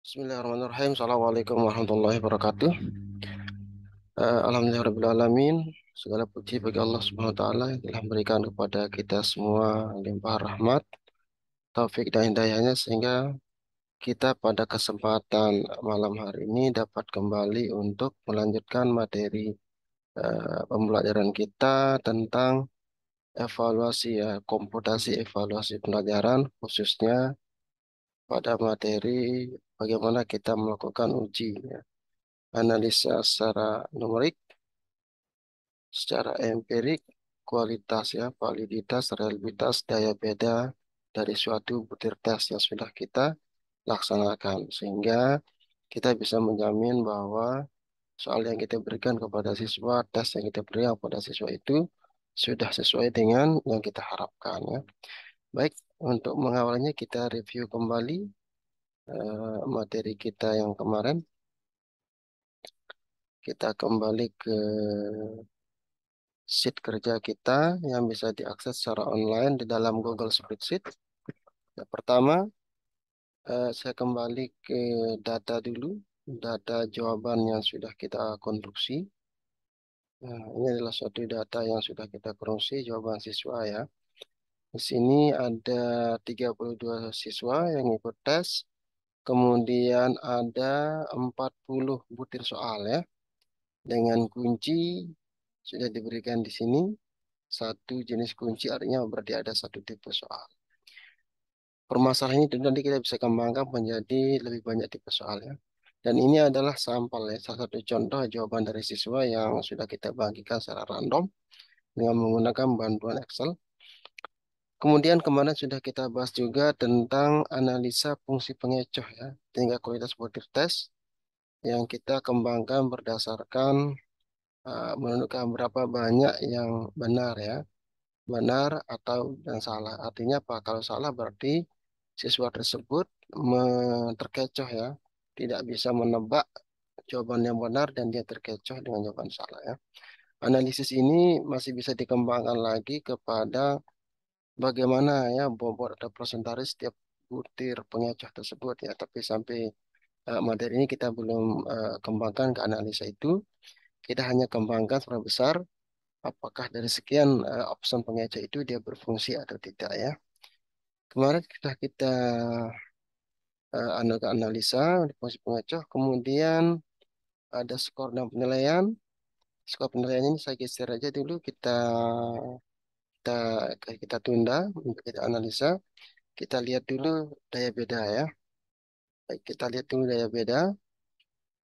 Bismillahirrahmanirrahim. Assalamualaikum warahmatullahi wabarakatuh. Alhamdulillahirrahmanirrahim. Segala puji bagi Allah Subhanahu wa Ta'ala yang telah memberikan kepada kita semua limpah rahmat, taufik dan hidayahnya sehingga kita pada kesempatan malam hari ini dapat kembali untuk melanjutkan materi pembelajaran kita tentang evaluasi ya, komputasi evaluasi pelajaran khususnya pada materi bagaimana kita melakukan uji ya. Analisa secara numerik, secara empirik, kualitas ya, validitas, reliabilitas, daya beda dari suatu butir tes yang sudah kita laksanakan. Sehingga kita bisa menjamin bahwa soal yang kita berikan kepada siswa, tes yang kita berikan kepada siswa itu sudah sesuai dengan yang kita harapkan ya. Baik, untuk mengawalnya kita review kembali materi kita yang kemarin. Kita kembali ke sheet kerja kita yang bisa diakses secara online di dalam Google Spreadsheet. Yang pertama, saya kembali ke data dulu, data jawaban yang sudah kita konstruksi. Nah, ini adalah suatu data yang sudah kita konstruksi, jawaban siswa ya. Di sini ada 32 siswa yang ikut tes, kemudian ada 40 butir soal ya, dengan kunci sudah diberikan di sini. Satu jenis kunci artinya berarti ada satu tipe soal. Permasalahan ini tentu nanti kita bisa kembangkan menjadi lebih banyak tipe soal ya. Dan ini adalah sampel ya, salah satu contoh jawaban dari siswa yang sudah kita bagikan secara random dengan menggunakan bantuan Excel. Kemudian kemarin sudah kita bahas juga tentang analisa fungsi pengecoh ya, tingkat kualitas butir tes yang kita kembangkan berdasarkan menentukan berapa banyak yang benar ya, benar atau dan salah. Artinya apa? Kalau salah berarti siswa tersebut terkecoh ya, tidak bisa menebak jawaban yang benar dan dia terkecoh dengan jawaban salah ya. Analisis ini masih bisa dikembangkan lagi kepada bagaimana ya bobot atau persentase setiap butir pengecoh tersebut ya. Tapi sampai materi ini kita belum kembangkan ke analisa itu. Kita hanya kembangkan seberapa besar apakah dari sekian opsi pengecoh itu dia berfungsi atau tidak ya. Kemarin sudah kita analisa di fungsi pengecoh, kemudian ada skor dan penilaian. Skor penilaian ini saya geser aja dulu, kita kita tunda untuk kita analisa. Kita lihat dulu daya beda ya. Baik, kita lihat dulu daya beda.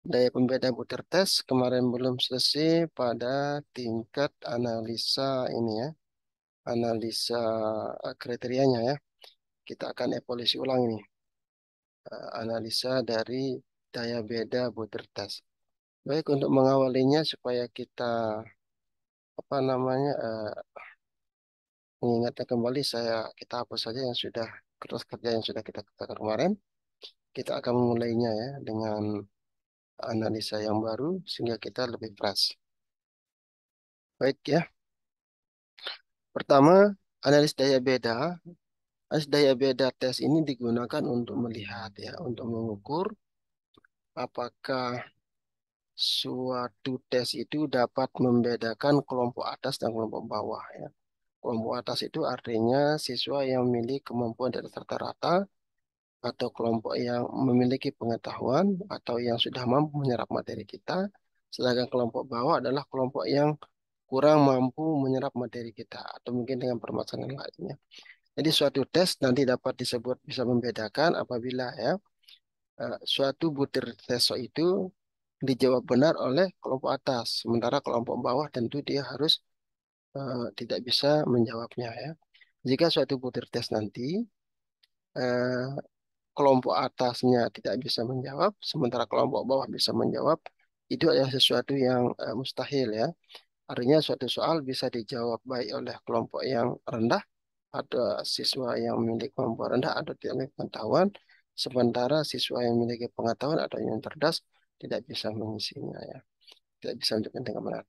Daya pembeda butir tes kemarin belum selesai pada tingkat analisa ini ya, analisa kriterianya ya. Kita akan evaluasi ulang ini, analisa dari daya beda butir tes. Baik, untuk mengawalinya supaya kita apa namanya mengingatnya kembali, kita hapus saja yang sudah kertas kerja yang sudah kita katakan kemarin. Kita akan memulainya ya dengan analisa yang baru sehingga kita lebih fresh. Baik ya. Pertama, analis daya beda. Analis daya beda tes ini digunakan untuk melihat ya, untuk mengukur apakah suatu tes itu dapat membedakan kelompok atas dan kelompok bawah ya. Kelompok atas itu artinya siswa yang memiliki kemampuan di atas rata-rata atau kelompok yang memiliki pengetahuan atau yang sudah mampu menyerap materi kita. Sedangkan kelompok bawah adalah kelompok yang kurang mampu menyerap materi kita atau mungkin dengan permasalahan lainnya. Jadi suatu tes nanti dapat disebut bisa membedakan apabila ya suatu butir tes itu dijawab benar oleh kelompok atas, sementara kelompok bawah tentu dia harus tidak bisa menjawabnya ya. Jika suatu butir tes nanti eh, kelompok atasnya tidak bisa menjawab, sementara kelompok bawah bisa menjawab, itu adalah sesuatu yang mustahil ya. Artinya suatu soal bisa dijawab baik oleh kelompok yang rendah, ada siswa yang memiliki kemampuan rendah atau tidak memiliki pengetahuan, sementara siswa yang memiliki pengetahuan atau yang cerdas tidak bisa mengisinya ya, tidak bisa menunjukkan dengan benar.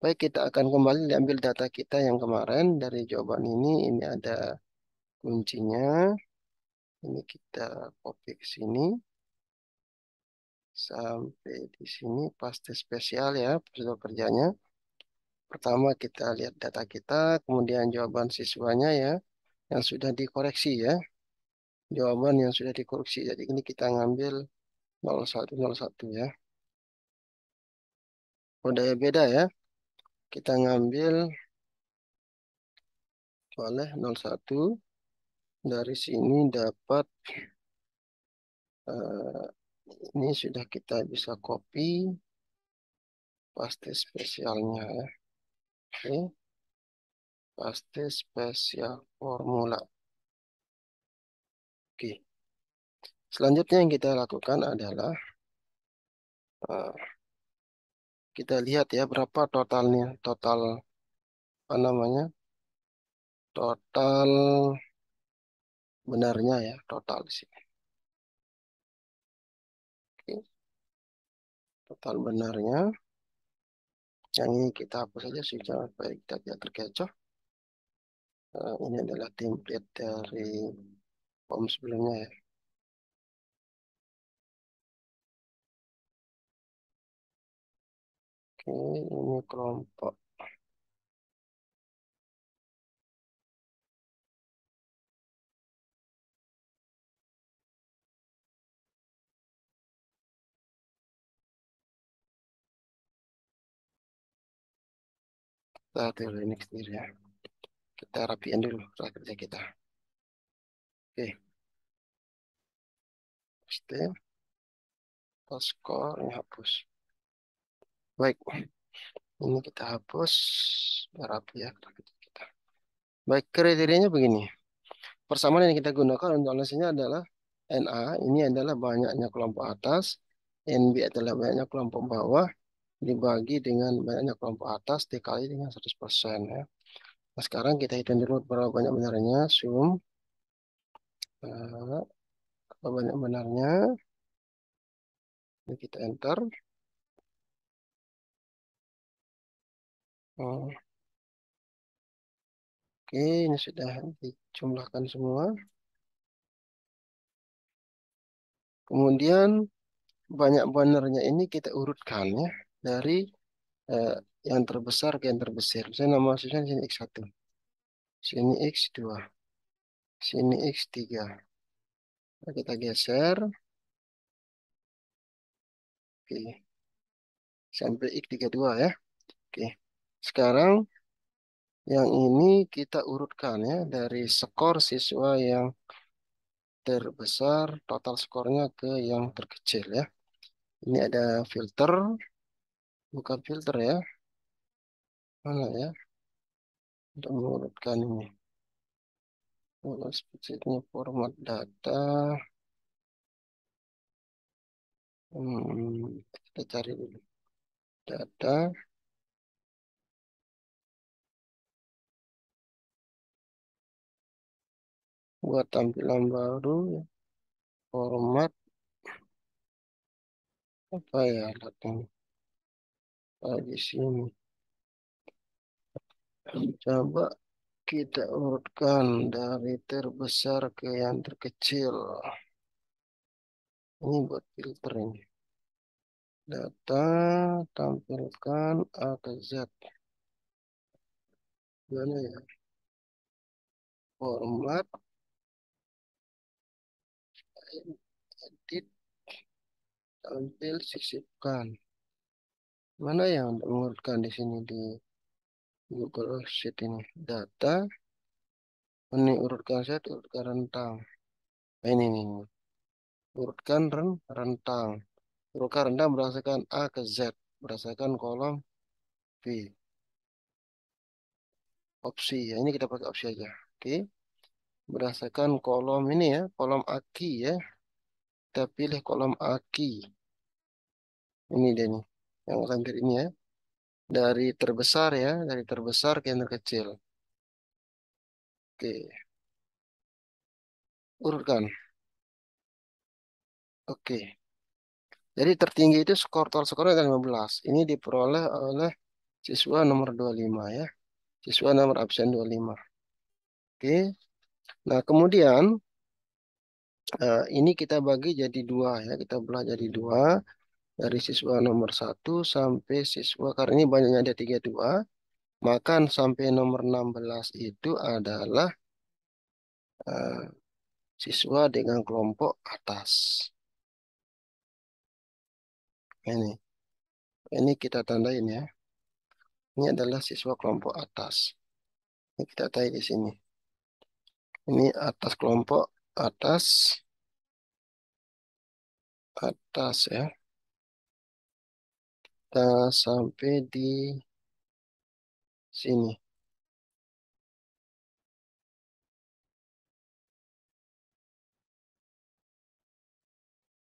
Baik, kita akan kembali diambil data kita yang kemarin dari jawaban ini ada kuncinya. Ini kita copy ke sini. Sampai di sini pasti spesial ya prosedur kerjanya. Pertama kita lihat data kita, kemudian jawaban siswanya ya, yang sudah dikoreksi ya. Jawaban yang sudah dikoreksi. Jadi ini kita ngambil 0101 ya. Udah beda ya. Kita ngambil boleh 01. Dari sini dapat eh, ini sudah kita bisa copy paste spesialnya ya. Oke, paste spesial formula. Oke. Selanjutnya yang kita lakukan adalah eh, kita lihat ya berapa totalnya. Total apa namanya? Total benarnya ya, total di sini. Oke, total benarnya. Yang ini kita hapus saja supaya kita tidak terkecoh. Ini adalah template dari form sebelumnya ya. Oke, ini kelompok. Kita dulu ini sendiri ya. Kita rapiin dulu kerja kita. Oke, paste, skor, ini hapus. Baik, ini kita hapus. Biar rapi ya kerja kita. Baik, kriterianya begini. Persamaan yang kita gunakan untuk analisisnya adalah NA, ini adalah banyaknya kelompok atas, NB adalah banyaknya kelompok bawah, dibagi dengan banyaknya kelompok atas dikali dengan 100% ya. Nah, sekarang kita hitung dulu berapa banyak benarnya, sum. Berapa banyak benarnya, ini kita enter. Oh, oke, ini sudah dijumlahkan semua. Kemudian banyak benernya ini kita urutkan ya dari eh, yang terbesar ke yang terbesar. Saya nama sisanya sini X1, sini X2, sini X3. Nah, kita geser, oke, sampai X32 ya. Oke, sekarang yang ini kita urutkan ya dari skor siswa yang terbesar, total skornya ke yang terkecil ya. Ini ada filter, bukan filter ya. Mana ya? Untuk mengurutkan ini. Kalau spesifiknya format data. Kita cari dulu. Data, buat tampilan baru. Format, apa ya? Datang di sini. Coba kita urutkan dari terbesar ke yang terkecil. Ini buat filter ini. Data, tampilkan A ke Z. Mana ya? Format, edit, tampil, sisipkan. Mana yang untuk mengurutkan di sini di Google Sheet ini? Data, ini urutkan Z, urutkan rentang. Nah, ini. Urutkan rentang. Urutkan rentang berdasarkan A ke Z. Berdasarkan kolom B. Opsi, ya ini kita pakai opsi aja. Oke. Berdasarkan kolom ini ya, kolom aki ya. Kita pilih kolom aki. Ini dia nih, yang lampir ini ya. Dari terbesar ya, dari terbesar ke yang terkecil. Oke, urutkan. Oke. Jadi tertinggi itu skor total skornya ada 15. Ini diperoleh oleh siswa nomor 25 ya. Siswa nomor absen 25. Oke. Nah, kemudian ini kita bagi jadi dua ya. Kita belah jadi dua. Dari siswa nomor 1 sampai siswa, karena ini banyaknya ada 32, maka sampai nomor 16 itu adalah eh, siswa dengan kelompok atas. Ini kita tandain ya. Ini adalah siswa kelompok atas. Ini kita tanda di sini. Ini atas kelompok atas, atas ya. Kita sampai di sini.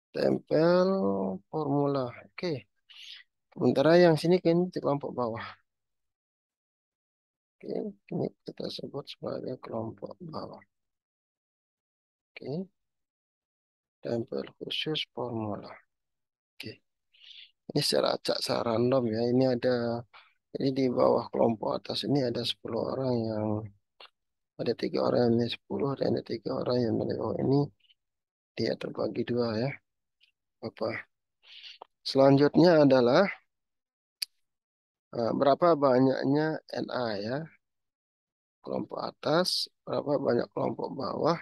Tempel formula. Oke. Sementara yang sini kan di kelompok bawah. Oke. Ini kita sebut sebagai kelompok bawah. Oke. Tempel khusus formula. Oke. Ini secara acak, secara random ya. Ini di bawah kelompok atas ini ada 10 orang yang ada 3 orang yang nilai 10 dan ada 3 orang yang nilai ini dia terbagi 2 ya. Apa? Selanjutnya adalah berapa banyaknya NA ya. Kelompok atas, berapa banyak kelompok bawah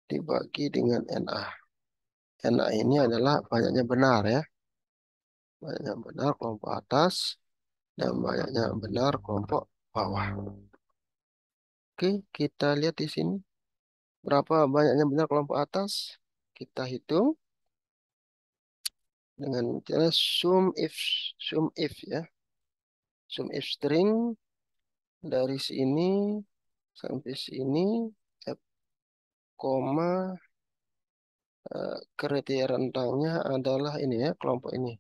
dibagi dengan NA. NA ini adalah banyaknya benar ya. Banyaknya benar kelompok atas dan banyaknya benar kelompok bawah. Oke, kita lihat di sini. Berapa banyaknya benar kelompok atas? Kita hitung dengan cara sum if ya. Sum if string dari sini sampai sini F, koma kriteria rentangnya adalah ini ya, kelompok ini.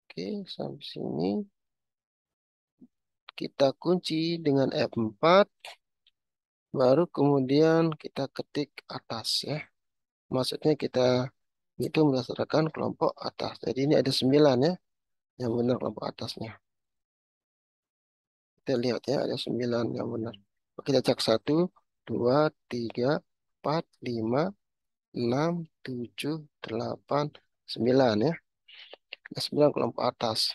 Oke, sampai sini kita kunci dengan F4, baru kemudian kita ketik atas ya. Maksudnya kita itu berdasarkan kelompok atas. Jadi ini ada 9 ya, yang benar kelompok atasnya. Kita lihat ya, ada 9 yang benar. Kita cek 1, 2, 3, 4, 5, 6, 7, 8, 9 ya. Ada 9 kelompok atas.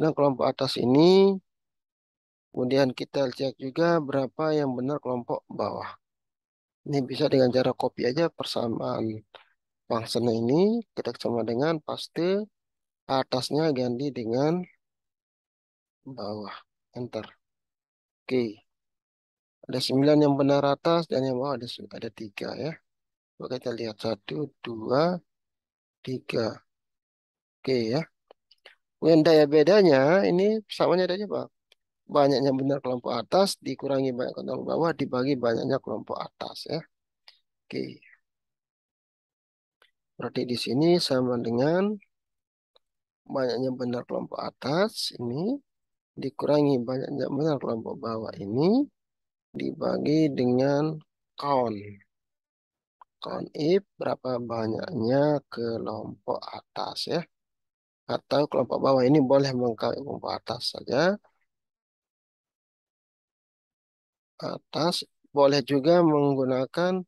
Nah, kelompok atas ini, kemudian kita cek juga berapa yang benar kelompok bawah. Ini bisa dengan cara copy aja persamaan function ini, kita sama dengan paste, atasnya ganti dengan bawah. Enter. Oke. Ada 9 yang benar atas dan yang bawah ada 3 ya. Coba kita lihat 1, 2, 3. Oke ya. Kemudian daya bedanya ini samanya ada apa? Banyaknya benar kelompok atas dikurangi banyak kelompok bawah dibagi banyaknya kelompok atas ya. Oke. Berarti di sini sama dengan banyaknya benar kelompok atas ini dikurangi banyaknya benar kelompok bawah ini dibagi dengan count. Count if berapa banyaknya kelompok atas ya. Atau kelompok bawah ini boleh mengkali kelompok atas saja. Atas boleh juga menggunakan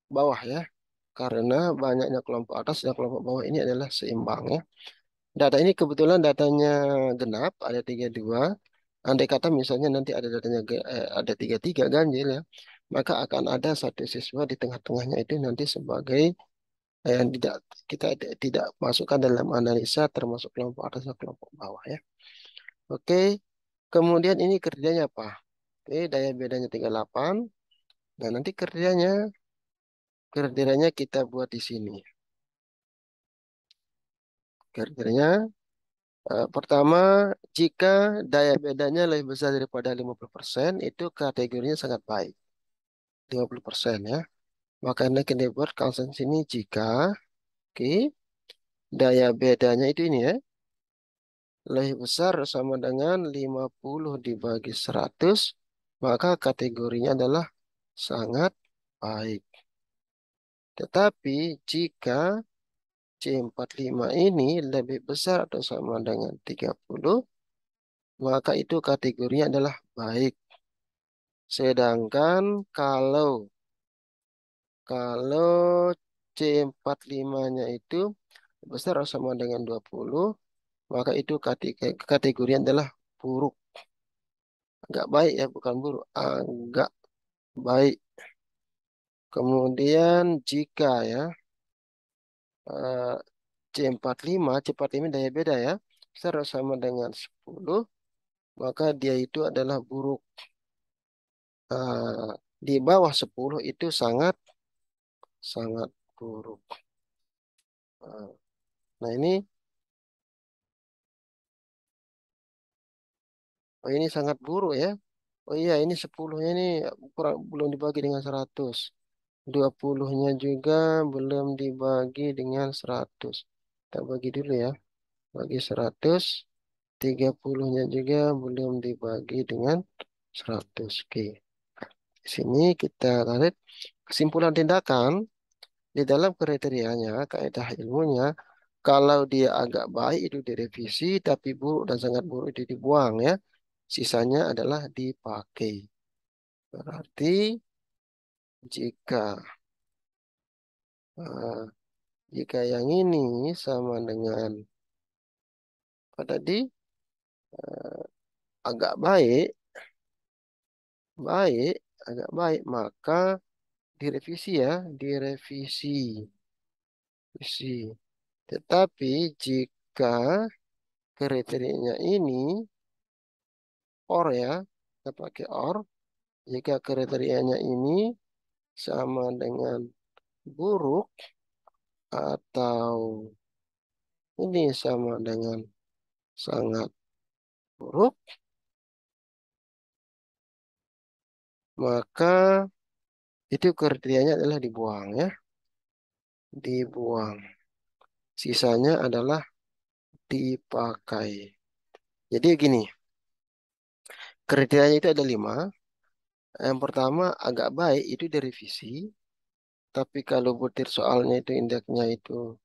bawah ya. Karena banyaknya kelompok atas dan kelompok bawah ini adalah seimbang ya. Data ini kebetulan datanya genap, ada 32. Andai kata misalnya nanti ada datanya ada 33 ganjil ya, maka akan ada satu siswa di tengah-tengahnya itu nanti sebagai yang tidak masukkan dalam analisa termasuk kelompok atas dan kelompok bawah ya. Oke, kemudian ini kerjanya apa? Oke, daya bedanya 38. Nah, nanti kriterianya kita buat di sini. Kriterianya pertama, jika daya bedanya lebih besar daripada 50%, itu kategorinya sangat baik. 50% ya. Makanya kita buat constant sini jika, oke, daya bedanya itu ini ya, lebih besar sama dengan 50 dibagi 100, maka kategorinya adalah sangat baik. Tetapi jika C45 ini lebih besar atau sama dengan 30, maka itu kategorinya adalah baik. Sedangkan kalau C45-nya itu besar atau sama dengan 20, maka itu kategori adalah buruk. Agak baik ya, bukan buruk. Agak baik. Kemudian jika ya eh, C45 daya beda ya, besar atau sama dengan 10, maka dia itu adalah buruk. Eh, di bawah 10 itu sangat sangat buruk. Eh, Nah ini sangat buruk ya. Oh iya, ini 10-nya ini belum dibagi dengan 100. 20-nya juga belum dibagi dengan 100. Kita bagi dulu ya. Bagi 100. 30-nya juga belum dibagi dengan 100. Oke. Di sini kita tarik kesimpulan tindakan. Di dalam kriterianya, kaidah ilmunya, kalau dia agak baik itu direvisi, tapi buruk dan sangat buruk itu dibuang ya. Sisanya adalah dipakai. Berarti jika eh, jika yang ini sama dengan apa tadi agak baik, baik, agak baik, maka direvisi ya, direvisi. Revisi. Tetapi jika kriterianya ini or ya, kita pakai or. Jika kriterianya ini sama dengan buruk atau ini sama dengan sangat buruk, maka itu kriterianya adalah dibuang ya, dibuang. Sisanya adalah dipakai. Jadi gini, kriterianya itu ada 5. Yang pertama agak baik itu direvisi, tapi kalau butir soalnya itu indeksnya itu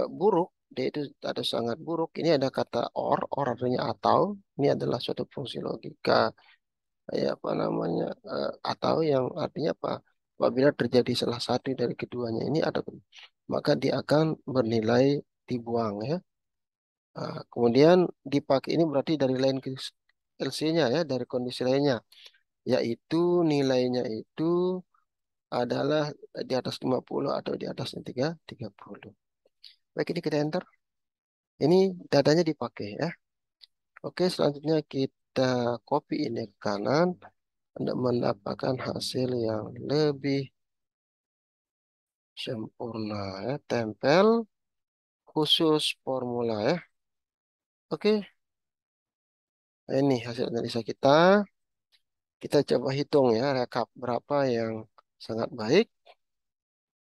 buruk, dia itu ada sangat buruk. Ini ada kata or artinya atau. Ini adalah suatu fungsi logika, ya apa namanya, atau yang artinya apa? Apabila terjadi salah satu dari keduanya ini ada, maka dia akan bernilai dibuang ya. Kemudian dipakai ini berarti dari lain ke LC-nya ya, dari kondisi lainnya, yaitu nilainya itu adalah di atas 50 atau di atas 30. Baik, ini kita enter. Ini datanya dipakai ya. Oke, selanjutnya kita copy ini ke kanan untuk mendapatkan hasil yang lebih sempurna ya. Tempel khusus formula ya. Oke, nah ini hasil analisa kita. Kita coba hitung ya, rekap berapa yang sangat baik.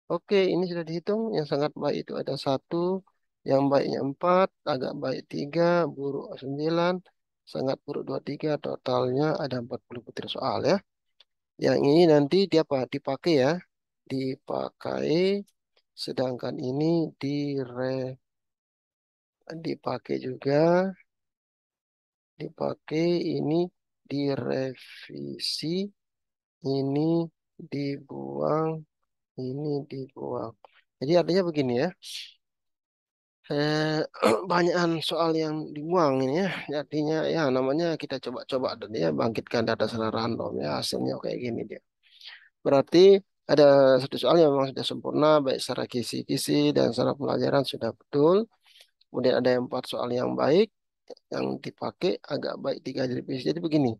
Oke, ini sudah dihitung. Yang sangat baik itu ada 1, yang baiknya 4, agak baik 3, buruk 9, sangat buruk 23. Totalnya ada 40 butir soal ya. Yang ini nanti dia apa? Dipakai ya. Dipakai. Sedangkan ini dipakai juga. Dipakai ini direvisi. Ini dibuang. Ini dibuang. Jadi artinya begini ya. Banyakan soal yang dibuang ini ya. Artinya ya namanya kita coba-coba dan ya bangkitkan data secara random ya. Hasilnya kayak gini dia. Berarti ada satu soal yang memang sudah sempurna, baik secara kisi-kisi dan secara pelajaran sudah betul. Kemudian ada 4 soal yang baik, yang dipakai agak baik 3 direvisi. Jadi begini,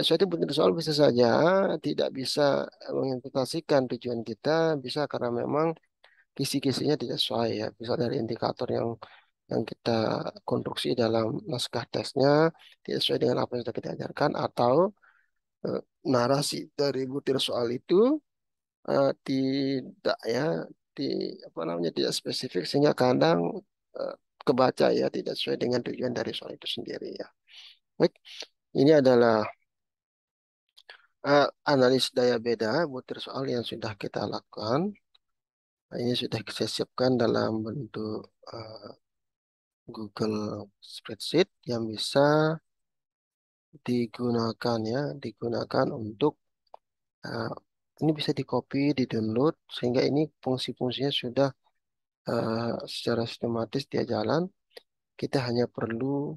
suatu bentuk soal bisa saja tidak bisa menginterpretasikan tujuan kita, bisa karena memang kisi-kisinya tidak sesuai ya. Bisa dari indikator yang kita konstruksi dalam naskah tesnya tidak sesuai dengan apa yang sudah kita ajarkan, atau eh, narasi dari butir soal itu tidak ya, di apa namanya, tidak spesifik sehingga kadang eh, kebaca ya tidak sesuai dengan tujuan dari soal itu sendiri ya. Baik, ini adalah analis daya beda butir soal yang sudah kita lakukan. Nah, ini sudah saya siapkan dalam bentuk eh, Google Spreadsheet yang bisa digunakan ya, digunakan untuk eh, ini bisa di copy, di download sehingga ini fungsi-fungsinya sudah secara sistematis dia jalan. Kita hanya perlu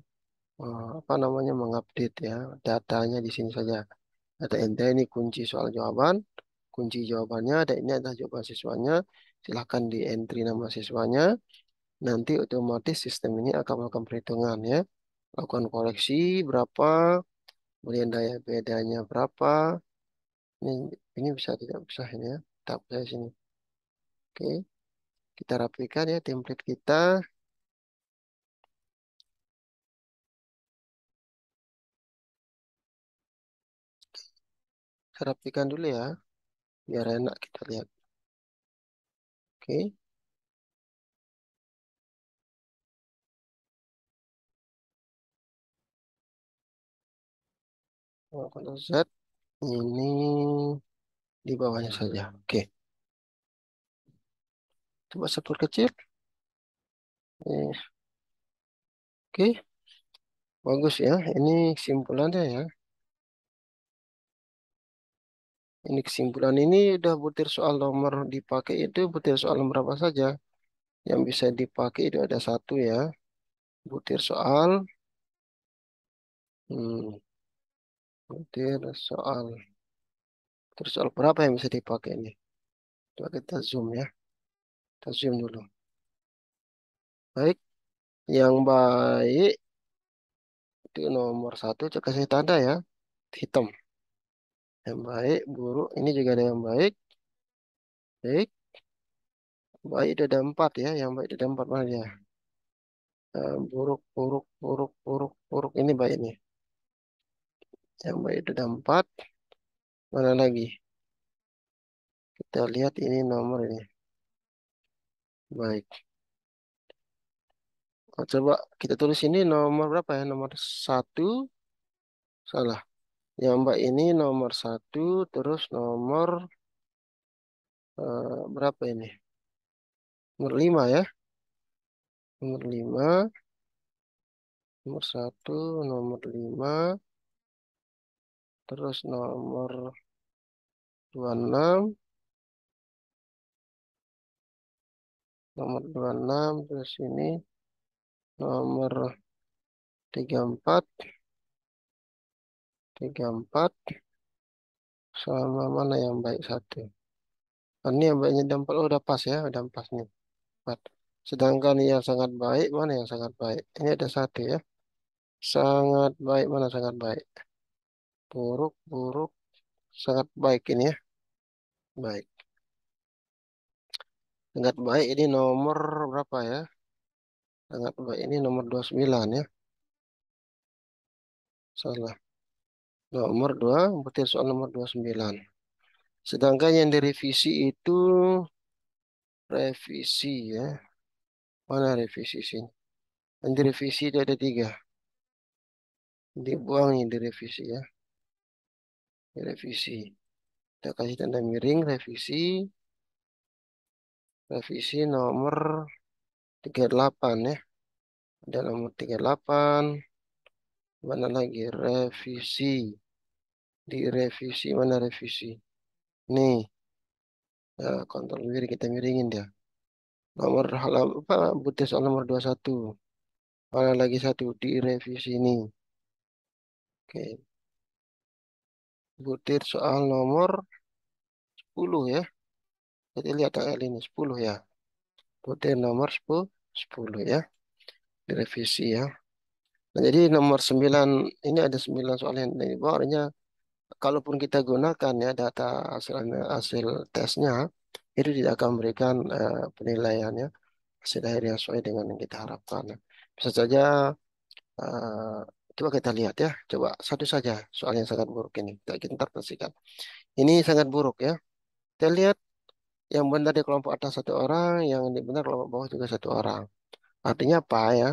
apa namanya mengupdate ya datanya di sini saja. Data ente ini kunci soal jawaban, kunci jawabannya, dan ini adalah jawaban siswanya. Silahkan di entry nama siswanya. Nanti otomatis sistem ini akan melakukan perhitungan ya. Lakukan koreksi berapa, kemudian daya bedanya berapa. Ini, ini bisa tidak bisa ini ya. Tak bisa di sini. Oke, kita rapikan ya template kita. Saya rapikan dulu ya, biar enak kita lihat. Oke, Ctrl Z. Ini di bawahnya saja. Oke, coba saya perkecil. Oke, bagus ya. Ini kesimpulannya ya. Ini kesimpulan ini udah butir soal nomor dipakai itu butir soal nomor apa saja. Yang bisa dipakai itu ada satu ya. Butir soal. Hmm, butir soal. Butir soal berapa yang bisa dipakai ini? Coba kita zoom ya. Kita zoom dulu. Baik. Yang baik itu nomor satu. Coba kasih tanda ya. Hitam. Yang baik, buruk. Ini juga ada yang baik. Baik. Baik itu ada empat ya. Yang baik itu ada empat mana dia? Buruk, buruk, buruk, buruk, buruk. Ini baik nih. Yang baik itu ada empat. Mana lagi? Kita lihat ini nomor ini. Baik. Oh, coba kita tulis ini nomor berapa ya? Nomor satu. Salah. Yang baik ini nomor satu. Terus nomor berapa ini? Nomor lima ya. Nomor lima. Nomor satu. Nomor lima. Terus nomor 26. Nomor 26. Terus ini nomor 34. 34. Sama mana yang baik satu? Ini yang baiknya ada 4. Oh, udah pas ya. Udah pas nih. 4. Sedangkan yang sangat baik, mana yang sangat baik? Ini ada satu ya. Sangat baik, mana sangat baik? Buruk, buruk, sangat baik ini ya. Baik. Sangat baik ini nomor berapa ya? Sangat baik ini nomor 29 ya. Salah. Nomor 2 butir soal nomor 29. Sedangkan yang direvisi itu revisi ya. Mana revisi sini? Yang direvisi itu ada 3. Dibuang yang direvisi ya. Direvisi. Kita kasih tanda miring revisi. Revisi nomor 38 ya. Ada nomor 38. Mana lagi? Revisi. Direvisi. Mana revisi? Nih. Ya, kontrol miring. Kita miringin dia. Nomor apa? Butir soal nomor 21. Mana lagi satu? Direvisi ini. Oke. Butir soal nomor 10 ya. Jadi lihat AL ini 10 ya. Butir nomor 10 ya. Direvisi ya. Nah, jadi nomor 9 ini ada 9 soal yang di bawahnya. Kalaupun kita gunakan ya data hasil tesnya, itu tidak akan memberikan penilaiannya hasil akhir yang sesuai dengan yang kita harapkan. Bisa saja eh, coba kita lihat ya. Coba satu saja soal yang sangat buruk ini. Kita interpretasikan. Ini sangat buruk ya. Kita lihat yang benar di kelompok atas satu orang, yang di benar kelompok bawah juga satu orang. Artinya apa ya?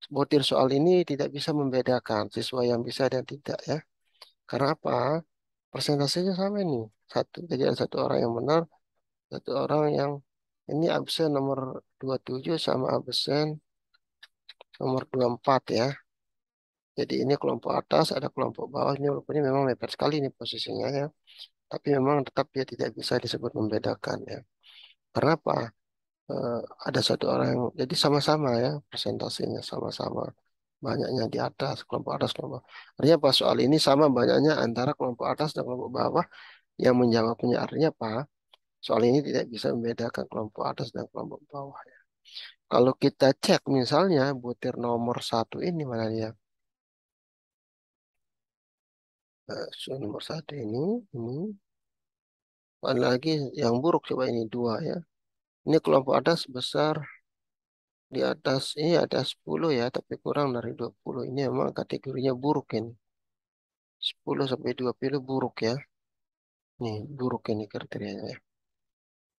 Butir soal ini tidak bisa membedakan siswa yang bisa dan tidak ya. Karena apa? Persentasenya sama nih. Satu. Jadi ada satu orang yang benar, satu orang yang ini absen nomor 27 sama absen nomor 24 ya. Jadi ini kelompok atas, ada kelompok bawah. Ini walaupun ini memang mepet sekali nih posisinya ya. Tapi memang tetap dia tidak bisa disebut membedakan ya. Karena apa? eh, ada satu orang yang jadi sama-sama ya presentasinya sama-sama banyaknya di atas kelompok atas kelompok. Artinya pas soal ini sama banyaknya antara kelompok atas dan kelompok bawah yang menjawabnya. Artinya apa? Soal ini tidak bisa membedakan kelompok atas dan kelompok bawah. Kalau kita cek misalnya butir nomor satu ini mana dia? Soal nomor satu ini. Ada lagi yang buruk coba ini dua ya. Ini kelompok atas besar di atas ini ada 10 ya, tapi kurang dari 20. Ini memang kategorinya buruk ini. 10 sampai 20 buruk ya. Nih, buruk ini kriterianya ya.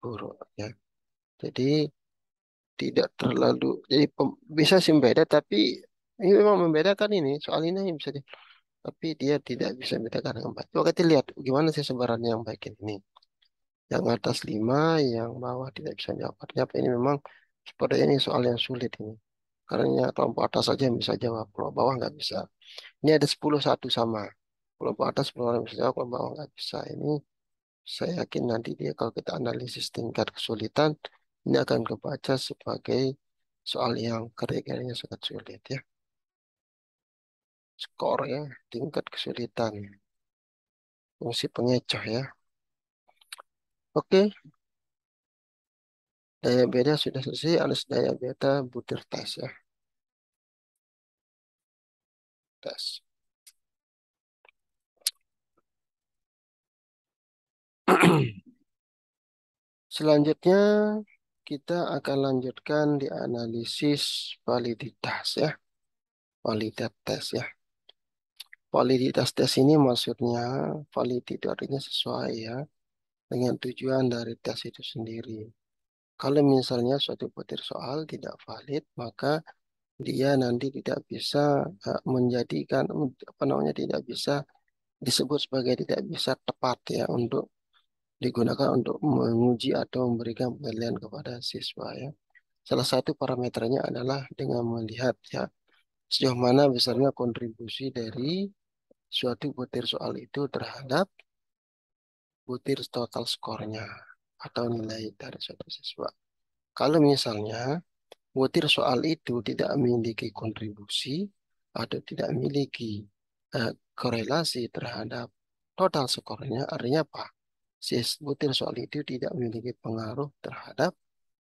Buruk ya. Jadi tidak terlalu jadi bisa sih beda tapi ini memang membedakan ini. Soal ini bisa tapi dia tidak bisa membedakan dengan baik. Coba kita lihat gimana sih sebarannya yang baik ini. Yang atas 5, yang bawah tidak bisa jawab. Artinya apa ini memang seperti ini soal yang sulit ini. Karena kelompok atas saja yang bisa jawab, kelompok bawah nggak bisa. Ini ada 10-1 sama. Kelompok atas 10 orang bisa jawab, kelompok bawah nggak bisa. Ini saya yakin nanti dia kalau kita analisis tingkat kesulitan, ini akan kebaca sebagai soal yang kriterianya sangat sulit ya. Skor ya, tingkat kesulitan. Fungsi pengecoh ya. Oke, daya beda sudah selesai, analis daya beta butir tes ya. Tes. Selanjutnya kita akan lanjutkan di analisis validitas ya. Validitas tes ya. Validitas tes ini maksudnya valid itu artinya sesuai ya dengan tujuan dari tes itu sendiri. Kalau misalnya suatu butir soal tidak valid, maka dia nanti tidak bisa menjadikan apa namanya tidak bisa disebut sebagai tidak bisa tepat ya untuk digunakan untuk menguji atau memberikan penilaian kepada siswa ya. Salah satu parameternya adalah dengan melihat ya sejauh mana besarnya kontribusi dari suatu butir soal itu terhadap butir total skornya atau nilai dari suatu siswa. Kalau misalnya butir soal itu tidak memiliki kontribusi atau tidak memiliki korelasi terhadap total skornya, artinya apa? Butir soal itu tidak memiliki pengaruh terhadap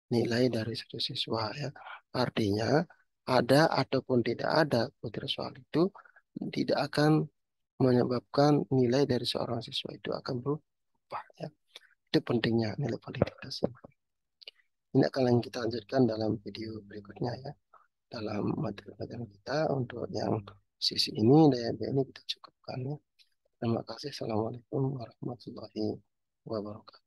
nilai dari satu siswa ya. Artinya ada ataupun tidak ada butir soal itu tidak akan menyebabkan nilai dari seorang siswa itu akan berubah ya. Itu pentingnya nilai validitas. Ini akan kita lanjutkan dalam video berikutnya ya. Dalam materi-materi kita untuk yang sisi ini daya ini kita cukupkan ya. Terima kasih. Assalamualaikum warahmatullahi wabarakatuh.